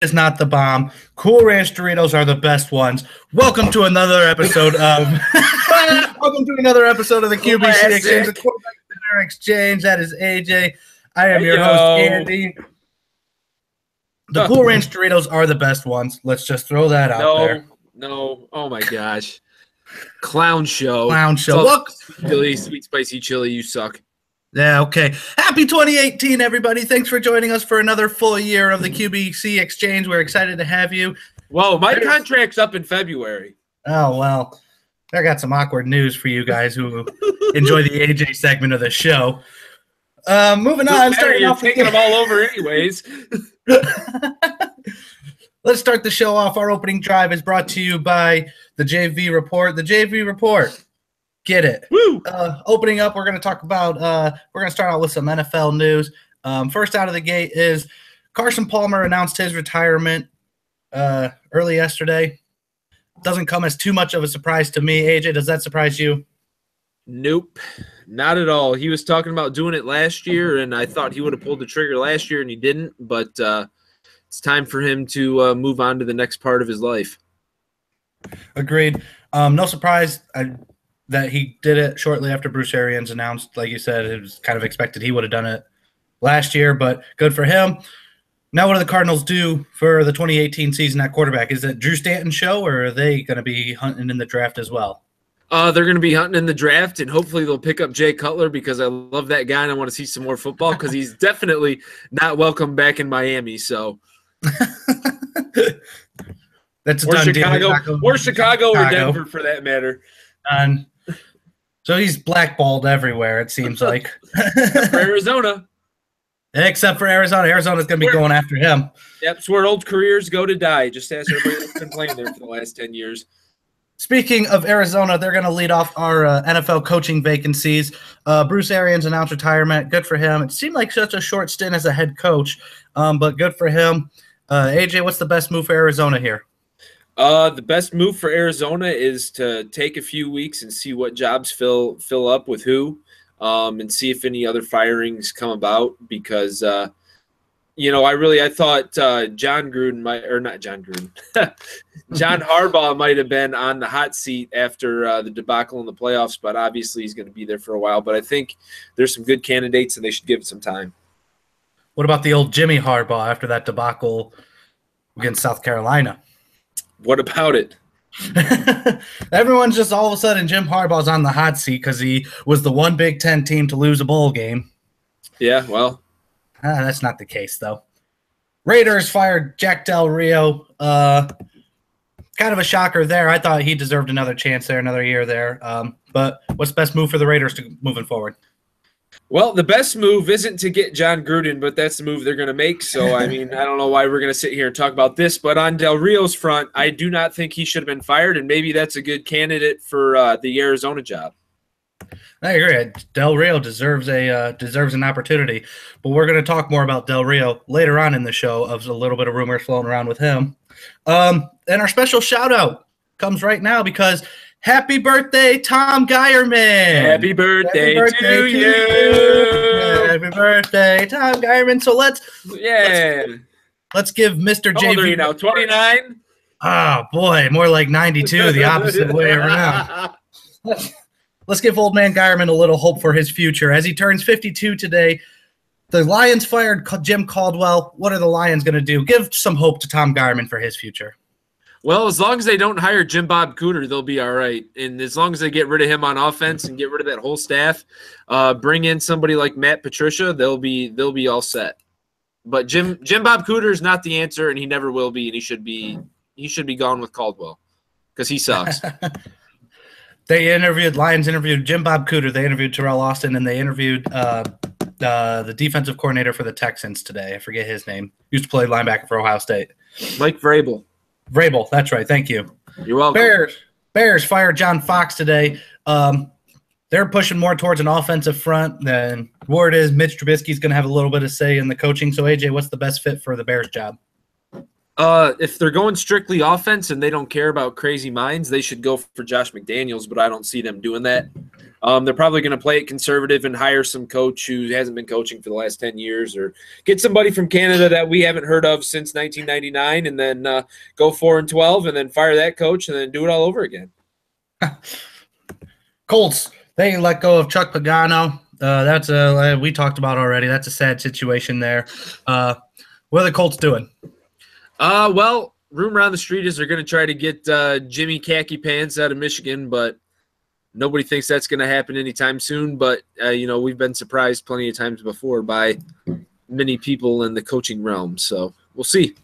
is not the bomb. Cool Ranch Doritos are the best ones. Welcome to another episode of the QBC Exchange, the Quarterback Dinner Exchange. That is AJ. I am your host, Andy. The Cool Ranch Doritos are the best ones. Let's just throw that out there. No. Oh my gosh. Clown show. Look. Sweet spicy chili, you suck. Yeah, okay. Happy 2018, everybody. Thanks for joining us for another full year of the QBC Exchange. We're excited to have you. Whoa, my contract's up in February. Oh, well, I got some awkward news for you guys who enjoy the AJ segment of the show. Moving on. You're taking them all over anyways. Let's start the show off. Our opening drive is brought to you by the JV Report. The JV Report. Get it. Woo! Opening up, we're going to talk about we're going to start out with some NFL news. First out of the gate is Carson Palmer announced his retirement early yesterday. Doesn't come as too much of a surprise to me. AJ, does that surprise you? Nope, not at all. He was talking about doing it last year, and I thought he would have pulled the trigger last year, and he didn't. But it's time for him to move on to the next part of his life. Agreed. No surprise that he did it shortly after Bruce Arians announced. Like you said, it was kind of expected he would have done it last year, but good for him. Now what do the Cardinals do for the 2018 season at quarterback? Is it Drew Stanton's show, or are they going to be hunting in the draft as well? They're going to be hunting in the draft, and hopefully they'll pick up Jay Cutler because I love that guy and I want to see some more football because he's definitely not welcome back in Miami. So that's a or done Chicago, deal. or Chicago or Denver for that matter. And so he's blackballed everywhere, it seems like. For Arizona. Except for Arizona. Arizona's going to be going after him. Yep, it's where old careers go to die. Just ask everybody that's been playing there for the last 10 years. Speaking of Arizona, they're going to lead off our NFL coaching vacancies. Bruce Arians announced retirement. Good for him. It seemed like such a short stint as a head coach, but good for him. AJ, what's the best move for Arizona here? The best move for Arizona is to take a few weeks and see what jobs fill up with who, and see if any other firings come about because, I thought John Harbaugh might have been on the hot seat after the debacle in the playoffs, but obviously he's going to be there for a while. But I think there's some good candidates and they should give it some time. What about the old Jimmy Harbaugh after that debacle against South Carolina? What about it? Everyone's just all of a sudden Jim Harbaugh's on the hot seat because he was the one Big Ten team to lose a bowl game. Yeah, well. That's not the case, though. Raiders fired Jack Del Rio. Kind of a shocker there. I thought he deserved another chance there, another year there. But what's the best move for the Raiders moving forward? Well, the best move isn't to get John Gruden, but that's the move they're going to make. So, I don't know why we're going to sit here and talk about this. But on Del Rio's front, I do not think he should have been fired, and maybe that's a good candidate for the Arizona job. I agree. Del Rio deserves an opportunity. But we're going to talk more about Del Rio later on in the show of a little bit of rumors floating around with him. And our special shout-out comes right now because – happy birthday, Tom Geierman. Happy birthday to you. Happy birthday, Tom Geierman. So let's give Mr. JV. How old are you now, 29? Oh, boy, more like 92, the opposite way around. Let's give old man Geierman a little hope for his future. As he turns 52 today, the Lions fired Jim Caldwell. What are the Lions going to do? Give some hope to Tom Geierman for his future. Well, as long as they don't hire Jim Bob Cooter, they'll be all right. And as long as they get rid of him on offense and get rid of that whole staff, bring in somebody like Matt Patricia, they'll be all set. But Jim Bob Cooter is not the answer, and he never will be. And he should be gone with Caldwell because he sucks. Lions interviewed Jim Bob Cooter. They interviewed Terrell Austin, and they interviewed the defensive coordinator for the Texans today. I forget his name. Used to play linebacker for Ohio State. Mike Vrabel. That's right. Thank you. You're welcome. Bears fired John Fox today. They're pushing more towards an offensive front than word is. Mitch Trubisky's going to have a little bit of say in the coaching. So, AJ, what's the best fit for the Bears job? If they're going strictly offense and they don't care about crazy minds, they should go for Josh McDaniels, but I don't see them doing that. They're probably going to play it conservative and hire some coach who hasn't been coaching for the last 10 years, or get somebody from Canada that we haven't heard of since 1999, and then go 4-12 and then fire that coach and then do it all over again. Colts, they let go of Chuck Pagano. That's we talked about already. That's a sad situation there. What are the Colts doing? Well, rumor on the street is they're going to try to get Jimmy Khaki Pants out of Michigan, but nobody thinks that's going to happen anytime soon. But, we've been surprised plenty of times before by many people in the coaching realm. So we'll see.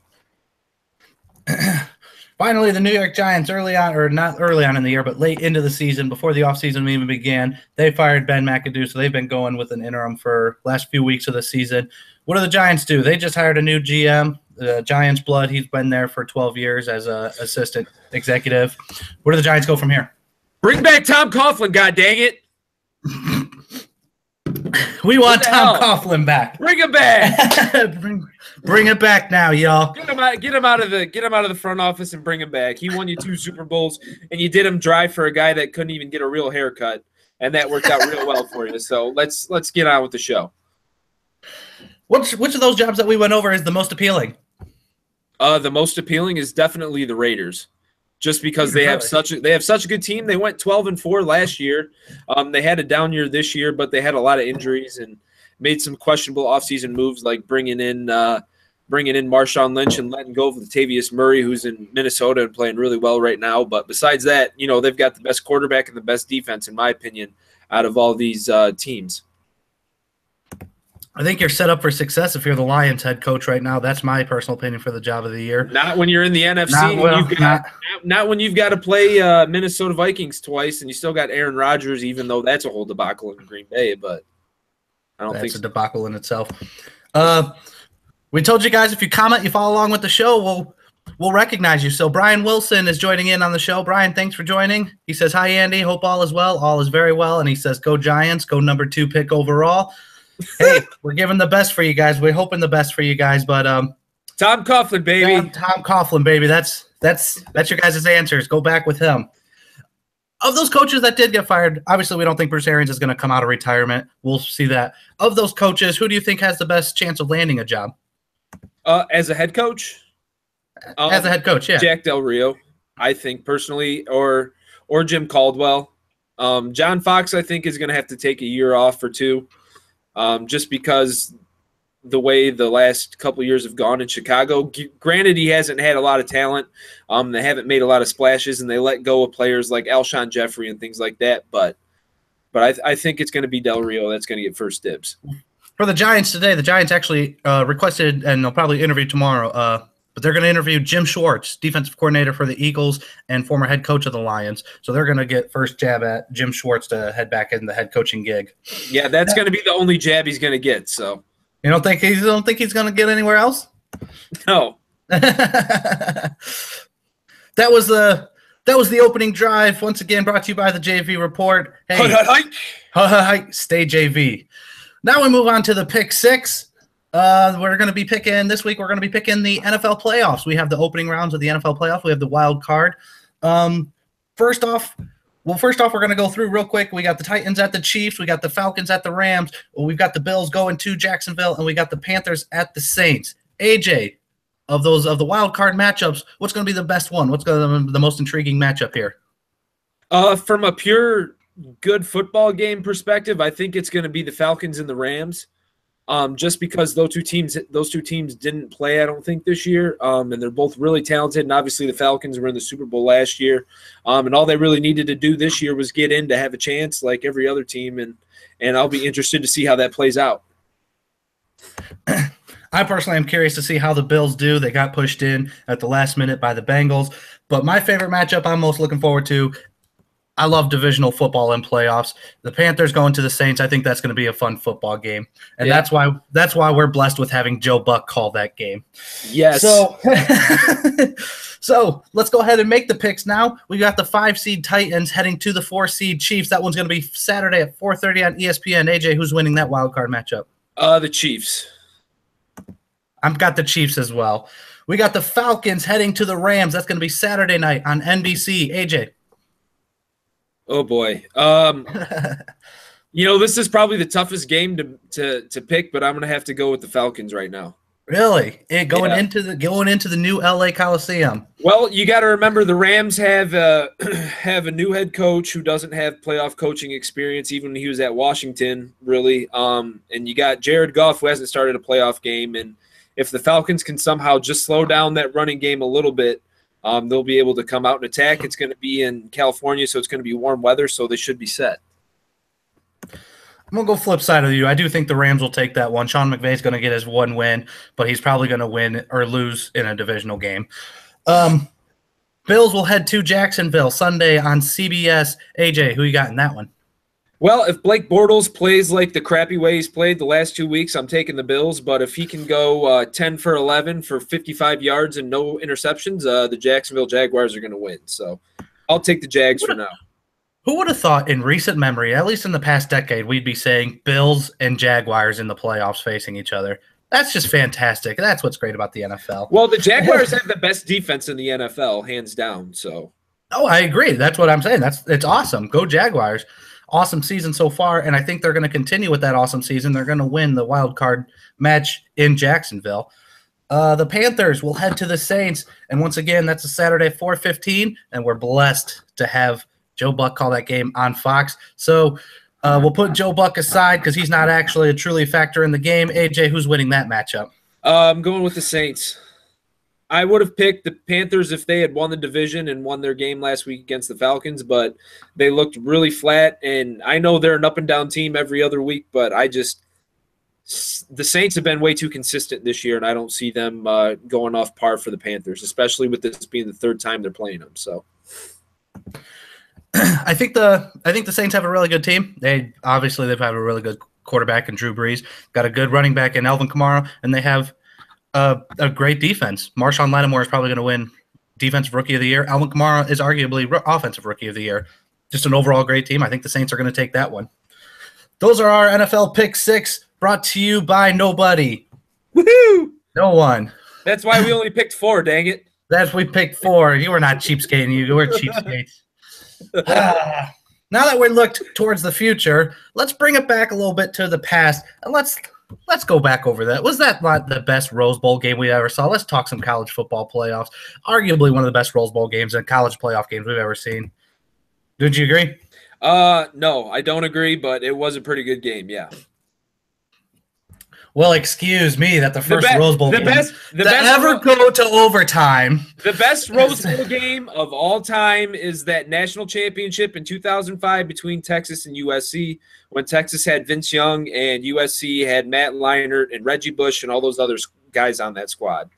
Finally, the New York Giants not early on in the year, but late into the season, before the offseason even began, they fired Ben McAdoo, so they've been going with an interim for last few weeks of the season. What do the Giants do? They just hired a new GM, Giants Blood. He's been there for 12 years as an assistant executive. Where do the Giants go from here? Bring back Tom Coughlin, god dang it. We want Tom Coughlin back. Bring him back. Bring it back now, y'all. Get him out of the front office and bring him back. He won you 2 Super Bowls, and you did him dry for a guy that couldn't even get a real haircut, and that worked out real well for you. So let's get on with the show. Which of those jobs that we went over is the most appealing? The most appealing is definitely the Raiders, just because they have such a good team. They went 12-4 last year. They had a down year this year, but they had a lot of injuries and made some questionable offseason moves, like bringing in Marshawn Lynch and letting go of Latavius Murray, who's in Minnesota and playing really well right now. But besides that, they've got the best quarterback and the best defense, in my opinion, out of all these teams. I think you're set up for success if you're the Lions head coach right now. That's my personal opinion for the job of the year. Not when you're in the NFC. Not when you've got to play Minnesota Vikings twice, and you still got Aaron Rodgers, even though that's a whole debacle in Green Bay. But I don't think that's a debacle in itself. We told you guys, if you comment, you follow along with the show, we'll recognize you. So Brian Wilson is joining in on the show. Brian, thanks for joining. He says, hi, Andy. Hope all is well. All is very well. And he says, go Giants. Go number 2 pick overall. Hey, we're giving the best for you guys. We're hoping the best for you guys. But Tom Coughlin, baby. Tom Coughlin, baby. That's your guys' answers. Go back with him. Of those coaches that did get fired, obviously we don't think Bruce Arians is going to come out of retirement. We'll see that. Of those coaches, who do you think has the best chance of landing a job? As a head coach? As a head coach, yeah. Jack Del Rio, I think, personally, or Jim Caldwell. John Fox, I think, is going to have to take a year off or two, just because the way the last couple of years have gone in Chicago. Granted, he hasn't had a lot of talent. They haven't made a lot of splashes, and they let go of players like Alshon Jeffrey and things like that. But I think it's going to be Del Rio that's going to get first dibs. For the Giants today, the Giants actually requested, and they'll probably interview tomorrow, but they're going to interview Jim Schwartz, defensive coordinator for the Eagles and former head coach of the Lions. So they're going to get first jab at Jim Schwartz to head back in the head coaching gig. Yeah, that's going to be the only jab he's going to get. So you don't think he's going to get anywhere else? No. That was the opening drive. Once again, brought to you by the JV Report. Hey, stay JV. Now we move on to the pick 6. We're going to be picking this week. We're going to be picking the NFL playoffs. We have the opening rounds of the NFL playoffs. We have the wild card. First off, we're going to go through real quick. We got the Titans at the Chiefs. We got the Falcons at the Rams. We've got the Bills going to Jacksonville, and we got the Panthers at the Saints. AJ, of the wild card matchups, what's going to be the best one? What's going to be the most intriguing matchup here? From a pure good football game perspective, I think it's going to be the Falcons and the Rams. Just because those two teams didn't play, I don't think, this year, and they're both really talented. And obviously, the Falcons were in the Super Bowl last year, and all they really needed to do this year was get in to have a chance, like every other team. And I'll be interested to see how that plays out. I personally am curious to see how the Bills do. They got pushed in at the last minute by the Bengals, but my favorite matchup I'm most looking forward to. I love divisional football and playoffs. The Panthers going to the Saints. I think that's going to be a fun football game, and that's why we're blessed with having Joe Buck call that game. Yes. So let's go ahead and make the picks now. We got the 5-seed Titans heading to the 4-seed Chiefs. That one's going to be Saturday at 4:30 on ESPN. AJ, who's winning that wild card matchup? The Chiefs. I've got the Chiefs as well. We got the Falcons heading to the Rams. That's going to be Saturday night on NBC. AJ. Oh boy. This is probably the toughest game to pick, but I'm gonna have to go with the Falcons right now. Really? Going into the new LA Coliseum. Well, you got to remember the Rams have a new head coach who doesn't have playoff coaching experience, even when he was at Washington, really. And you got Jared Goff, who hasn't started a playoff game. And if the Falcons can somehow just slow down that running game a little bit, they'll be able to come out and attack. It's going to be in California, so it's going to be warm weather, so they should be set. I'm going to go flip side of you. I do think the Rams will take that one. Sean McVay's going to get his one win, but he's probably going to win or lose in a divisional game. Bills will head to Jacksonville Sunday on CBS. AJ, who you got in that one? Well, if Blake Bortles plays like the crappy way he's played the last 2 weeks, I'm taking the Bills. But if he can go 10 for 11 for 55 yards and no interceptions, the Jacksonville Jaguars are going to win. So I'll take the Jags for now. Who would have thought in recent memory, at least in the past decade, we'd be saying Bills and Jaguars in the playoffs facing each other? That's just fantastic. That's what's great about the NFL. Well, the Jaguars have the best defense in the NFL, hands down. So, I agree. That's what I'm saying. It's awesome. Go Jaguars. Awesome season so far, and I think they're going to continue with that awesome season. They're going to win the wild card match in Jacksonville. The Panthers will head to the Saints, and once again, that's a Saturday 4:15, and we're blessed to have Joe Buck call that game on Fox. So we'll put Joe Buck aside because he's not actually a truly factor in the game. AJ, who's winning that matchup? I'm going with the Saints. I would have picked the Panthers if they had won the division and won their game last week against the Falcons, but they looked really flat. And I know they're an up-and-down team every other week, but the Saints have been way too consistent this year, and I don't see them going off par for the Panthers, especially with this being the third time they're playing them. So. I think the Saints have a really good team. They've had a really good quarterback in Drew Brees, got a good running back in Alvin Kamara, and they have a great defense. Marshawn Lattimore is probably going to win Defensive Rookie of the Year. Alvin Kamara is arguably Offensive Rookie of the Year. Just an overall great team. I think the Saints are going to take that one. Those are our NFL Pick 6 brought to you by nobody. Woohoo! No one. That's why we only picked 4, dang it. We picked 4. You were not cheapskating. You were cheapskates. Now that we looked towards the future, let's bring it back a little bit to the past, and let's go back over that. Was that not the best Rose Bowl game we ever saw? Let's talk some college football playoffs. Arguably one of the best Rose Bowl games and college playoff games we've ever seen. Don't you agree? No, I don't agree, but it was a pretty good game, yeah. Well, excuse me, that the first Rose Bowl game ever go to overtime. The best Rose Bowl game of all time is that national championship in 2005 between Texas and USC, when Texas had Vince Young and USC had Matt Leinart and Reggie Bush and all those other guys on that squad.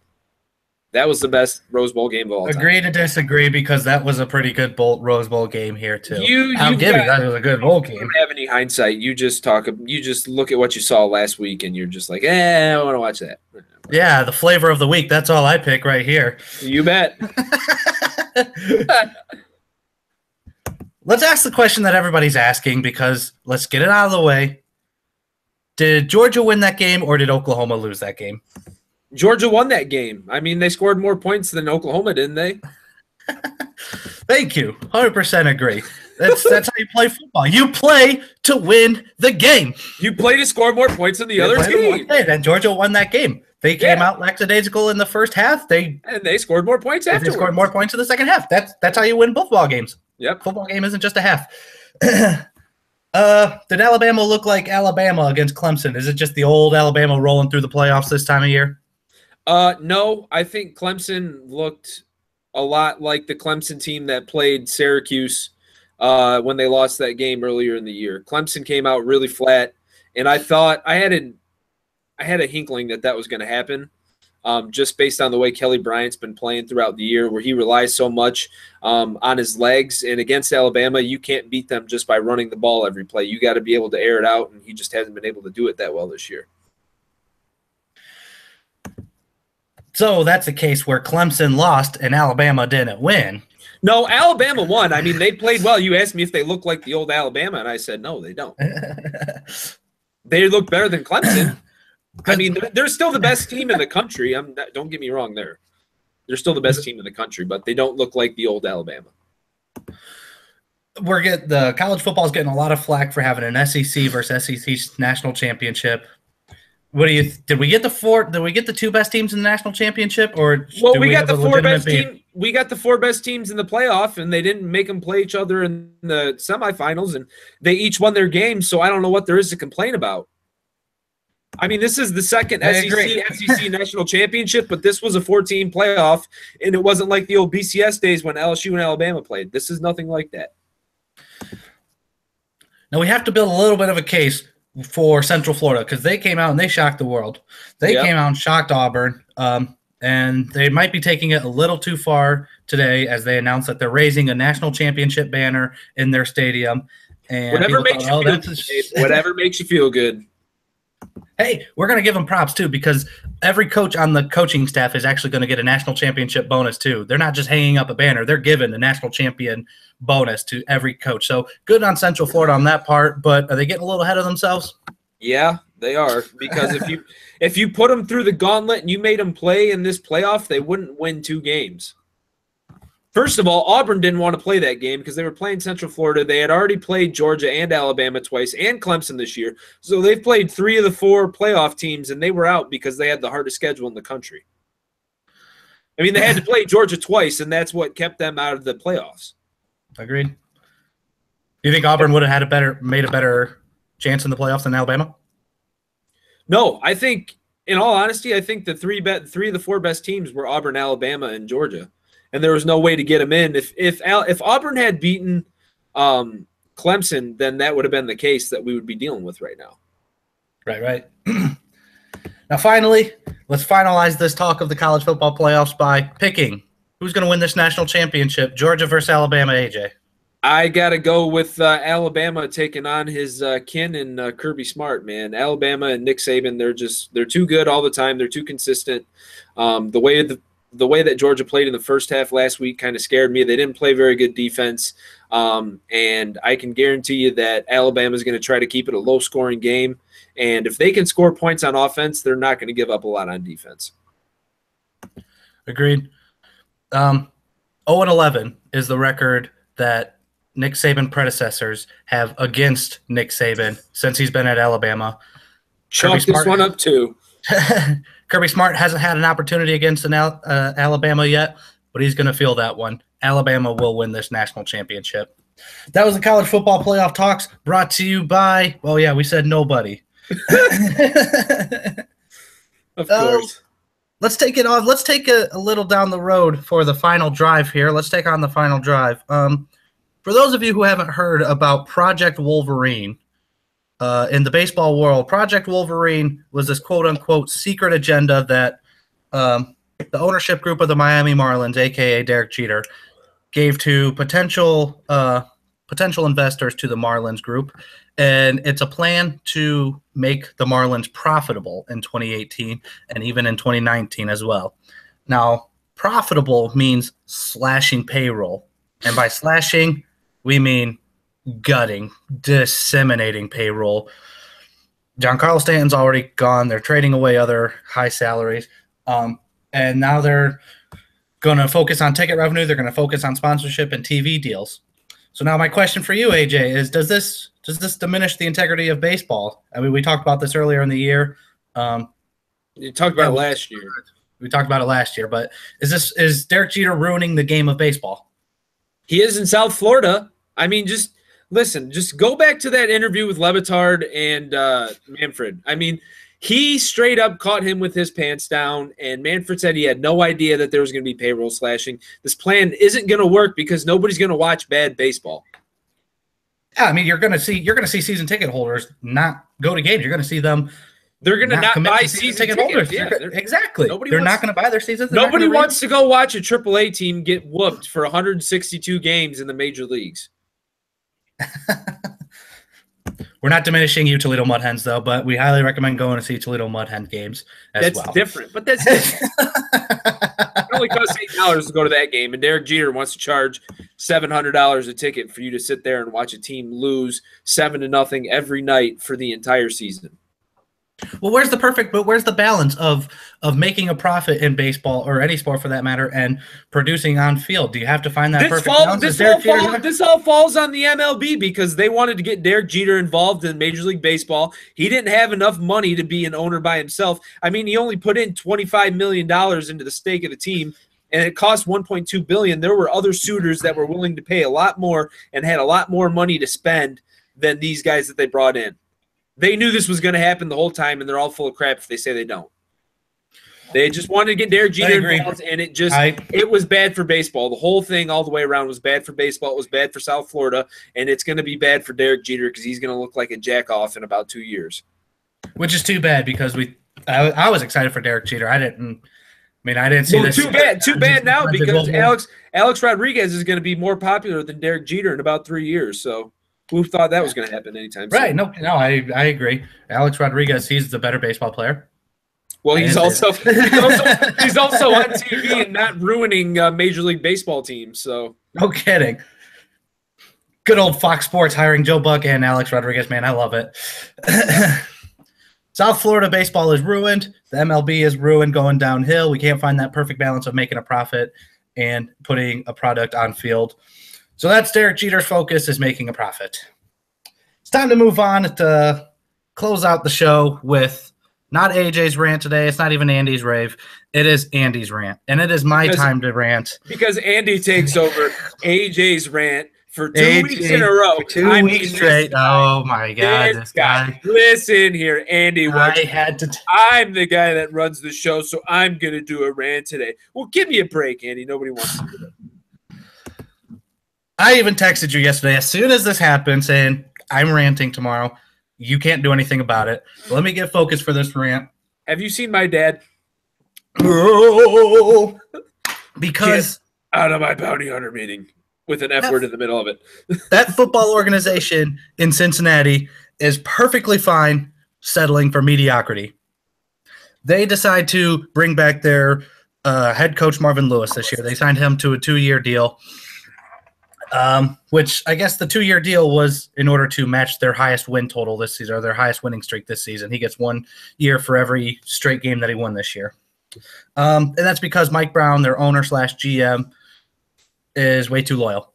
That was the best Rose Bowl game of all time. Agree to disagree, because that was a pretty good Rose Bowl game here too. I'll give you that was a good bowl game. You don't have any hindsight. You just look at what you saw last week, and you're just like, I want to watch that. Yeah, the flavor of the week. That's all I pick right here. You bet. Let's ask the question that everybody's asking, because let's get it out of the way. Did Georgia win that game, or did Oklahoma lose that game? Georgia won that game. I mean, they scored more points than Oklahoma, didn't they? Thank you. 100% agree. That's how you play football. You play to win the game. You play to score more points than the other team. And Georgia won that game. They came out lackadaisical in the first half. They scored more points afterwards. They scored more points in the second half. That's how you win football games. Yep. Football game isn't just a half. Did Alabama look like Alabama against Clemson? Is it just the old Alabama rolling through the playoffs this time of year? No, I think Clemson looked a lot like the Clemson team that played Syracuse when they lost that game earlier in the year. Clemson came out really flat, and I thought I had a hinkling that was going to happen, just based on the way Kelly Bryant's been playing throughout the year, where he relies so much on his legs. And against Alabama, you can't beat them just by running the ball every play. You got to be able to air it out, and he just hasn't been able to do it that well this year. So that's a case where Clemson lost and Alabama didn't win. No, Alabama won. I mean, they played well. You asked me if they look like the old Alabama, and I said, no, they don't. They look better than Clemson. I mean, they're still the best team in the country. Don't get me wrong there. They're still the best team in the country, but they don't look like the old Alabama. The college football is getting a lot of flack for having an SEC versus SEC national championship. Did we get the two best teams in the national championship, or we got the four best teams? We got the four best teams in the playoff, and they didn't make them play each other in the semifinals, and they each won their games. So I don't know what there is to complain about. I mean, this is the second SEC national championship, but this was a 14 playoff, and it wasn't like the old BCS days when LSU and Alabama played. This is nothing like that. Now we have to build a little bit of a case for Central Florida because they came out and they shocked the world. They came out and shocked Auburn, and they might be taking it a little too far today as they announced that they're raising a national championship banner in their stadium. And whatever makes you feel good. Hey, we're going to give them props, too, because every coach on the coaching staff is actually going to get a national championship bonus, too. They're not just hanging up a banner. They're giving a national champion bonus to every coach. So good on Central Florida on that part, but are they getting a little ahead of themselves? Yeah, they are, because if you put them through the gauntlet and you made them play in this playoff, they wouldn't win 2 games. First of all, Auburn didn't want to play that game because they were playing Central Florida. They had already played Georgia and Alabama twice and Clemson this year. So they've played 3 of the 4 playoff teams, and they were out because they had the hardest schedule in the country. I mean, they had to play Georgia twice, and that's what kept them out of the playoffs. Agreed. Do you think Auburn would have made a better chance in the playoffs than Alabama? No, I think, in all honesty, I think the 3 of the 4 best teams were Auburn, Alabama, and Georgia. And there was no way to get them in. If Auburn had beaten Clemson, then that would have been the case that we would be dealing with right now. Right. Now, finally, let's finalize this talk of the college football playoffs by picking who's going to win this national championship, Georgia versus Alabama, AJ. I got to go with Alabama taking on his kin and Kirby Smart, man. Alabama and Nick Saban, they're too good all the time. They're too consistent. The way that Georgia played in the first half last week kind of scared me. They didn't play very good defense, and I can guarantee you that Alabama is going to try to keep it a low-scoring game. And if they can score points on offense, they're not going to give up a lot on defense. Agreed. 0-11 is the record that Nick Saban predecessors have against Nick Saban since he's been at Alabama. Chalk this one up too. Kirby Smart hasn't had an opportunity against Alabama yet, but he's going to feel that one. Alabama will win this national championship. That was the college football playoff talks brought to you by, well, yeah, we said nobody. Of course. Let's take it off. Let's take a little down the road for the final drive here. Let's take on the final drive. For those of you who haven't heard about Project Wolverine, in the baseball world, Project Wolverine was this quote-unquote secret agenda that the ownership group of the Miami Marlins, a.k.a. Derek Jeter, gave to potential investors to the Marlins group. And it's a plan to make the Marlins profitable in 2018 and even in 2019 as well. Now, profitable means slashing payroll. And by slashing, we mean gutting, disseminating payroll. Giancarlo Stanton's already gone. They're trading away other high salaries. And now they're going to focus on ticket revenue. They're going to focus on sponsorship and TV deals. So now my question for you, AJ, is does this diminish the integrity of baseball? I mean, we talked about this earlier in the year. You talked about it last year. We talked about it last year, but is Derek Jeter ruining the game of baseball? He is in South Florida. I mean, just go back to that interview with Levitard and Manfred. I mean, he straight up caught him with his pants down, and Manfred said he had no idea that there was going to be payroll slashing. This plan isn't going to work because nobody's going to watch bad baseball. Yeah, I mean, you're going to see season ticket holders not go to games. You're going to see them. They're going to not buy season ticket holders. Yeah, exactly. They're not going to buy their seasons. Nobody wants to go watch a AAA team get whooped for 162 games in the major leagues. We're not diminishing you Toledo Mud Hens, though, but we highly recommend going to see Toledo Mud Hen games as well. That's different, but that's different. It only costs $8 to go to that game, and Derek Jeter wants to charge $700 a ticket for you to sit there and watch a team lose 7-0 every night for the entire season. Well, where's the balance of making a profit in baseball or any sport for that matter and producing on field? Do you have to find that perfect balance? This all falls on the MLB because they wanted to get Derek Jeter involved in Major League Baseball. He didn't have enough money to be an owner by himself. I mean, he only put in $25 million into the stake of the team, and it cost $1.2 billion. There were other suitors that were willing to pay a lot more and had a lot more money to spend than these guys that they brought in. They knew this was going to happen the whole time, and they're all full of crap if they say they don't. They just wanted to get Derek Jeter involved, and it was bad for baseball. The whole thing all the way around was bad for baseball. It was bad for South Florida, and it's going to be bad for Derek Jeter because he's going to look like a jack-off in about 2 years. Which is too bad because I was excited for Derek Jeter. I didn't see this. Too bad now because Alex Rodriguez is going to be more popular than Derek Jeter in about 3 years, so – who thought that was going to happen anytime soon? Right. No, I agree. Alex Rodriguez, he's the better baseball player. Well, he's also on TV and not ruining Major League Baseball teams. So no kidding. Good old Fox Sports hiring Joe Buck and Alex Rodriguez, man. I love it. South Florida baseball is ruined. The MLB is ruined, going downhill. We can't find that perfect balance of making a profit and putting a product on field. So that's Derek Jeter's focus, is making a profit. It's time to move on to close out the show with not AJ's rant today. It's not even Andy's rave. It is Andy's rant, and it is my time to rant. Because Andy takes over AJ's rant for 2 weeks in a row. 2 weeks straight. Oh, my God. This guy. Listen here, Andy. I'm the guy that runs the show, so I'm going to do a rant today. Well, give me a break, Andy. Nobody wants to do that. I even texted you yesterday as soon as this happened saying, I'm ranting tomorrow. You can't do anything about it. Let me get focused for this rant. Have you seen my dad? Oh, because get out of my bounty hunter meeting with an F word in the middle of it. That football organization in Cincinnati is perfectly fine settling for mediocrity. They decide to bring back their head coach Marvin Lewis this year. They signed him to a 2-year deal. Which I guess the 2-year deal was in order to match their highest win total this season, or their highest winning streak this season. He gets 1 year for every straight game that he won this year. And that's because Mike Brown, their owner/GM, is way too loyal.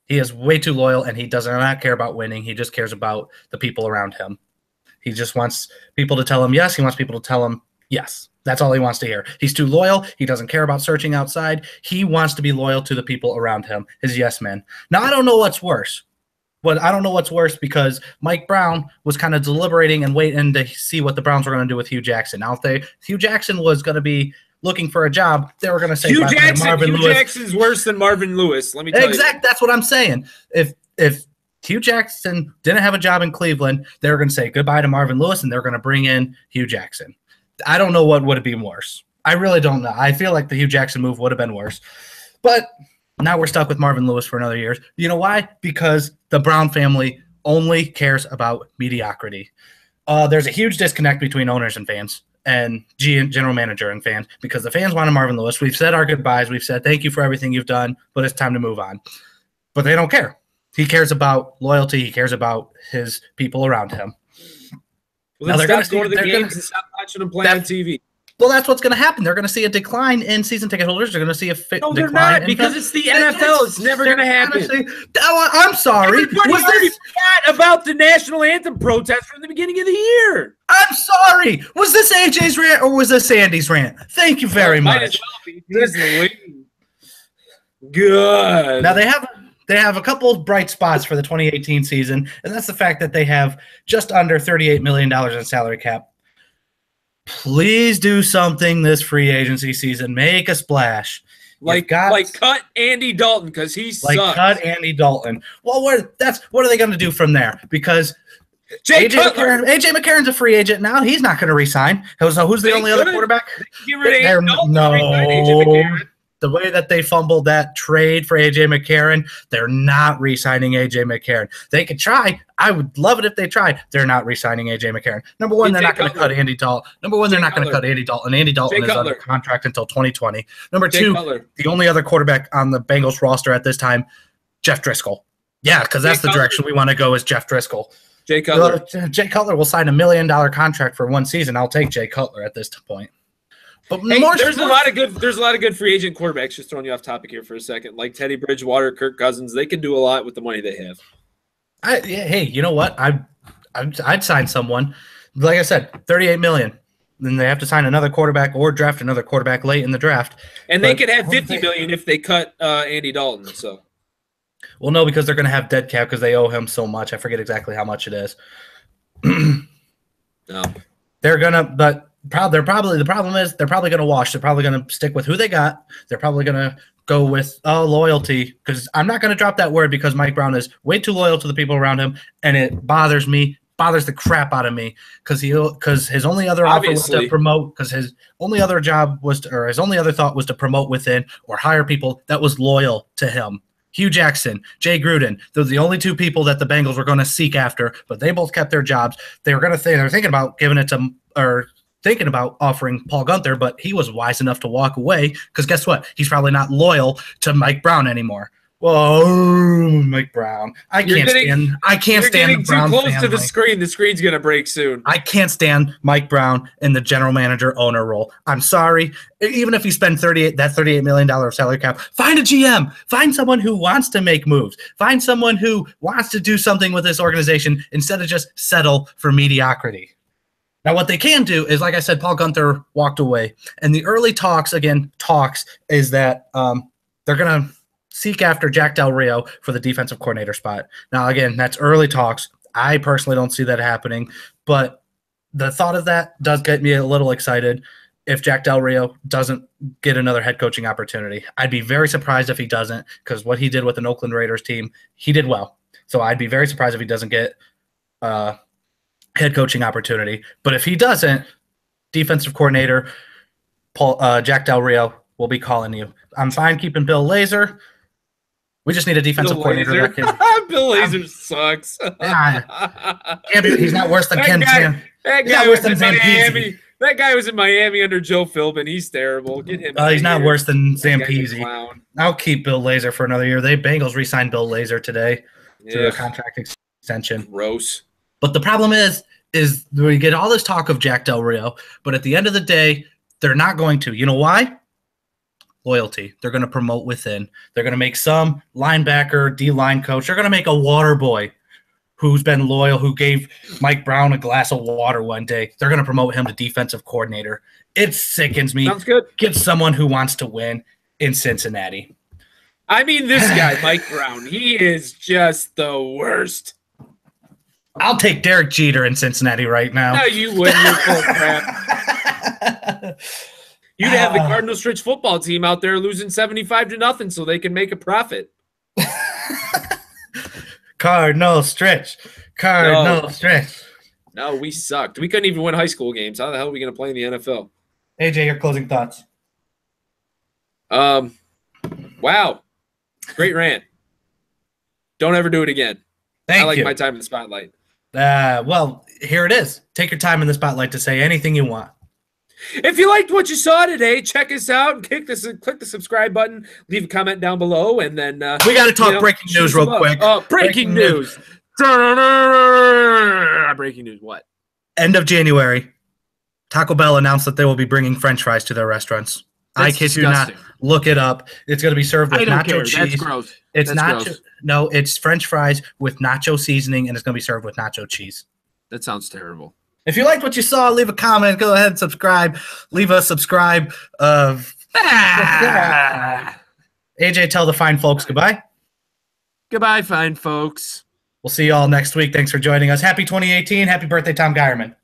He is way too loyal, and he does not care about winning. He just cares about the people around him. He just wants people to tell him yes. He wants people to tell him yes. That's all he wants to hear. He's too loyal. He doesn't care about searching outside. He wants to be loyal to the people around him, his yes men. Now, I don't know what's worse. But I don't know what's worse because Mike Brown was kind of deliberating and waiting to see what the Browns were going to do with Hugh Jackson. Now, if Hugh Jackson was going to be looking for a job, they were going to say Hugh Jackson's worse than Marvin Lewis. Let me tell you. Exactly. That's what I'm saying. If Hugh Jackson didn't have a job in Cleveland, they were going to say goodbye to Marvin Lewis, and they're going to bring in Hugh Jackson. I don't know what would have been worse. I really don't know. I feel like the Hugh Jackson move would have been worse. But now we're stuck with Marvin Lewis for another year. You know why? Because the Brown family only cares about mediocrity. There's a huge disconnect between owners and fans and general manager and fans because the fans wanted Marvin Lewis. We've said our goodbyes. We've said thank you for everything you've done, but it's time to move on. But they don't care. He cares about loyalty. He cares about his people around him. Well, then stop going to the games and stop watching them play on TV. Well, that's what's going to happen. They're going to see a decline in season ticket holders. They're going to see a decline. No, they're not, because it's the NFL. It's never going to happen. I'm sorry. Everybody already forgot about the national anthem protest from the beginning of the year. I'm sorry. Was this AJ's rant or was this Andy's rant? Thank you very much. Good. Now, they have a couple of bright spots for the 2018 season, and that's the fact that they have just under $38 million in salary cap. Please do something this free agency season. Make a splash. Like cut Andy Dalton because he sucks. Like cut Andy Dalton. Well, what are they going to do from there? Because AJ McCarron's a free agent now. He's not going to resign. So who's the only other quarterback? No. The way that they fumbled that trade for A.J. McCarron, they're not re-signing A.J. McCarron. They could try. I would love it if they tried. They're not re-signing A.J. McCarron. Number one, they're not going to cut Andy Dalton. Andy Dalton is under contract until 2020. Number two, the only other quarterback on the Bengals roster at this time, Jeff Driscoll. Yeah, because that's the direction we want to go is Jeff Driscoll. Jay Cutler. Jay Cutler will sign $1 million contract for one season. I'll take Jay Cutler at this point. But hey, there's a lot of good free agent quarterbacks. Just throwing you off topic here for a second, like Teddy Bridgewater, Kirk Cousins. They can do a lot with the money they have. Hey, you know what? I'd sign someone. Like I said, $38 million. Then they have to sign another quarterback or draft another quarterback late in the draft. And they could have $50 million if they cut Andy Dalton. So, well, no, because they're going to have dead cap because they owe him so much. I forget exactly how much it is. No, they're gonna, but the problem is they're probably going to wash. They're probably going to stick with who they got. They're probably going to go with loyalty, because I'm not going to drop that word because Mike Brown is way too loyal to the people around him, and it bothers the crap out of me because his only other offer was to promote, because his only other thought was to promote within or hire people that was loyal to him. Hugh Jackson, Jay Gruden, those are the only two people that the Bengals were going to seek after, but they both kept their jobs. They were thinking about giving it to, or thinking about offering Paul Gunther, but he was wise enough to walk away because guess what? He's probably not loyal to Mike Brown anymore. Whoa, Mike Brown! I can't stand the Brown too close family. to the screen. The screen's gonna break soon. I can't stand Mike Brown in the general manager owner role. I'm sorry. Even if you spend $38 million salary cap, find a GM. Find someone who wants to make moves. Find someone who wants to do something with this organization instead of just settle for mediocrity. Now, what they can do is, like I said, Paul Gunther walked away, and the early talks is that they're gonna seek after Jack Del Rio for the defensive coordinator spot. Now, again, that's early talks. I personally don't see that happening, but the thought of that does get me a little excited if Jack Del Rio doesn't get another head coaching opportunity. I'd be very surprised if he doesn't, because what he did with an Oakland Raiders team, he did well. So I'd be very surprised if he doesn't get head coaching opportunity. But if he doesn't, defensive coordinator Jack Del Rio will be calling you. I'm fine keeping Bill Lazor. We just need a defensive coordinator that can. Bill Lazor sucks. He's not worse than Ken Sam. That guy was in Miami. That guy was in Miami under Joe Philbin. He's terrible. Get him. He's not worse than Zampese. I'll keep Bill Lazor for another year. Bengals re-signed Bill Lazor today through a contract extension. Gross. But the problem is we get all this talk of Jack Del Rio, but at the end of the day, they're not going to. You know why? Loyalty. They're going to promote within. They're going to make some linebacker, D-line coach. They're going to make a water boy who's been loyal, who gave Mike Brown a glass of water one day. They're going to promote him to defensive coordinator. It sickens me. Sounds good. Get someone who wants to win in Cincinnati. I mean, this guy, Mike Brown, he is just the worst. I'll take Derek Jeter in Cincinnati right now. No, you wouldn't. You're full of crap. You'd have the Cardinal Stritch football team out there losing 75-0 so they can make a profit. Cardinal Stritch. No, we sucked. We couldn't even win high school games. How the hell are we going to play in the NFL? AJ, your closing thoughts. Wow. Great rant. Don't ever do it again. Thank you. I like my time in the spotlight. Well, here it is. Take your time in the spotlight to say anything you want. If you liked what you saw today, check us out and click the subscribe button. Leave a comment down below, and then we got to talk breaking news real quick. Breaking news. Breaking news. What? End of January, Taco Bell announced that they will be bringing French fries to their restaurants. I kid you not. Look it up. It's going to be served with nacho cheese. That's gross. It's gross. No, it's French fries with nacho seasoning, and it's going to be served with nacho cheese. That sounds terrible. If you liked what you saw, leave a comment. Go ahead and subscribe. Leave a subscribe. AJ, tell the fine folks goodbye. Goodbye, fine folks. We'll see you all next week. Thanks for joining us. Happy 2018. Happy birthday, Tom Geierman.